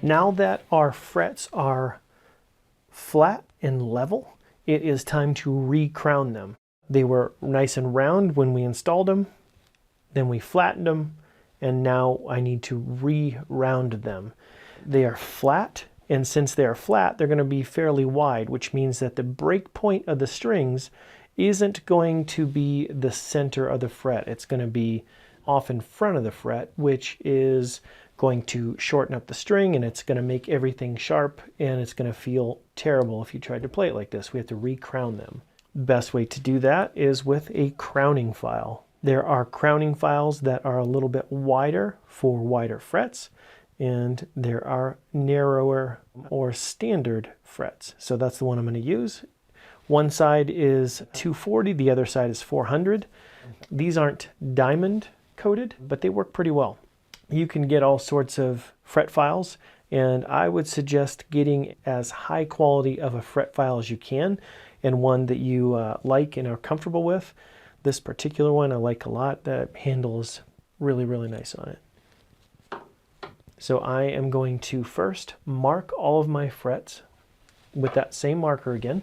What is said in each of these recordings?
Now that our frets are flat and level, it is time to recrown them. They were nice and round when we installed them, then we flattened them, and now I need to re-round them. They are flat, and since they are flat, they're going to be fairly wide, which means that the break point of the strings isn't going to be the center of the fret. It's going to be off in front of the fret, which is going to shorten up the string, and it's going to make everything sharp, and it's going to feel terrible if you tried to play it like this. We have to recrown them. Best way to do that is with a crowning file. There are crowning files that are a little bit wider for wider frets, and there are narrower or standard frets. So that's the one I'm going to use. One side is 240, the other side is 400. These aren't diamond coated, but they work pretty well. You can get all sorts of fret files, and I would suggest getting as high quality of a fret file as you can, and one that you like and are comfortable with. This particular one I like a lot. The handle is really, really nice on it. So I am going to first mark all of my frets with that same marker again.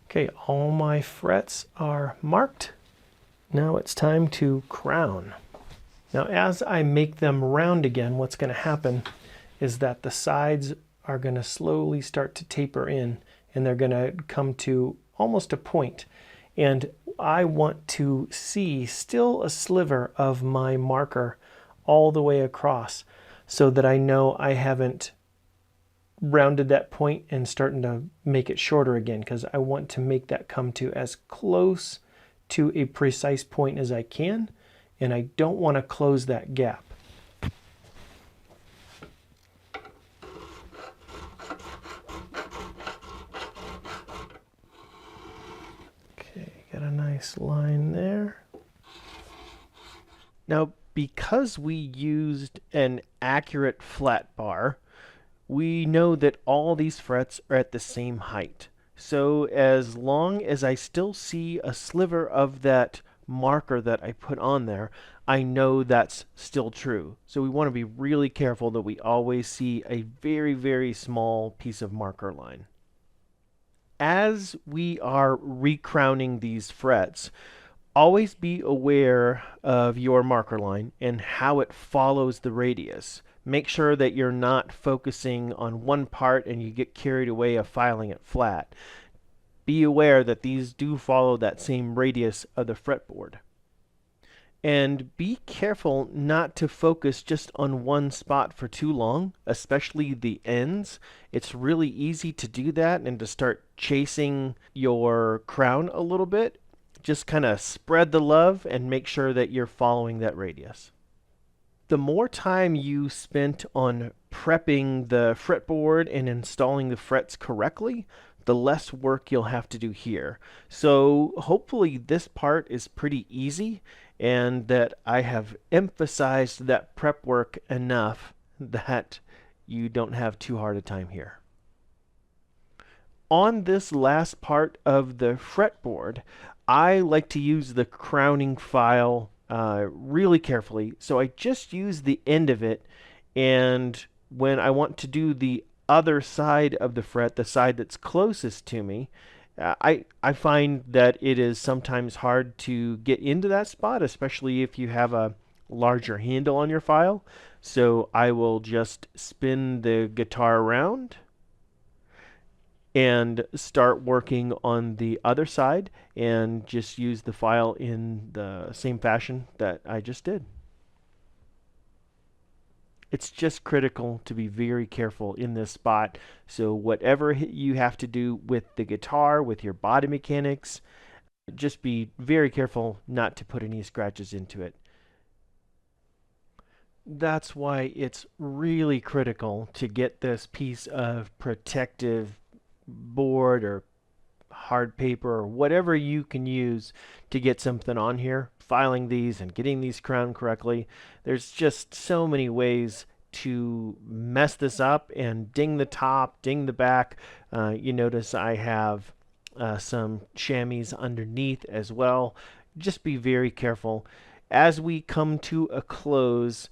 Okay, all my frets are marked. Now it's time to crown. Now as I make them round again, what's going to happen is that the sides are going to slowly start to taper in, and they're going to come to almost a point. And I want to see still a sliver of my marker all the way across, so that I know I haven't rounded that point and starting to make it shorter again, because I want to make that come to as close to a precise point as I can, and I don't want to close that gap. Okay, got a nice line there. Now, because we used an accurate flat bar, we know that all these frets are at the same height. So as long as I still see a sliver of that marker that I put on there, I know that's still true. So we want to be really careful that we always see a very, very small piece of marker line. As we are recrowning these frets, always be aware of your marker line and how it follows the radius. Make sure that you're not focusing on one part and you get carried away of filing it flat. Be aware that these do follow that same radius of the fretboard. And be careful not to focus just on one spot for too long, especially the ends. It's really easy to do that and to start chasing your crown a little bit. Just kind of spread the love and make sure that you're following that radius. The more time you spent on prepping the fretboard and installing the frets correctly, the less work you'll have to do here. So hopefully this part is pretty easy, and that I have emphasized that prep work enough that you don't have too hard a time here. On this last part of the fretboard, I like to use the crowning file really carefully. So I just use the end of it, and when I want to do the other side of the fret, the side that's closest to me, I find that it is sometimes hard to get into that spot, especially if you have a larger handle on your file. So I will just spin the guitar around and start working on the other side and just use the file in the same fashion that I just did. It's just critical to be very careful in this spot. So whatever you have to do with the guitar, with your body mechanics, just be very careful not to put any scratches into it. That's why it's really critical to get this piece of protective board or hard paper or whatever you can use to get something on here, filing these and getting these crowned correctly. There's just so many ways to mess this up and ding the top, ding the back. You notice I have some chamois underneath as well. just be very careful. As we come to a close,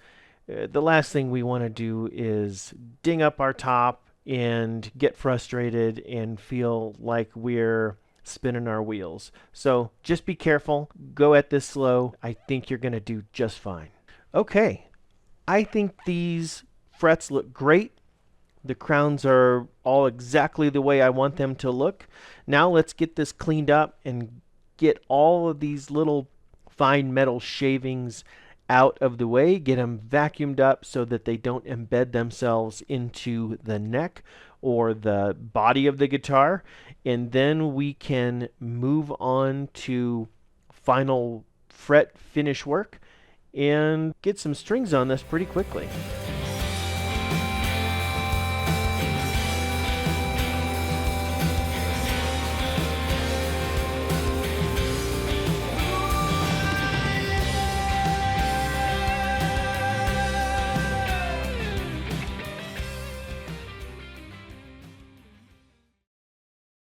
the last thing we want to do is ding up our top and get frustrated and feel like we're spinning our wheels. So just be careful. Go at this slow. I think you're going to do just fine. Okay, I think these frets look great. The crowns are all exactly the way I want them to look. Now let's get this cleaned up and get all of these little fine metal shavings out of the way, get them vacuumed up so that they don't embed themselves into the neck or the body of the guitar, and then we can move on to final fret finish work and get some strings on this pretty quickly.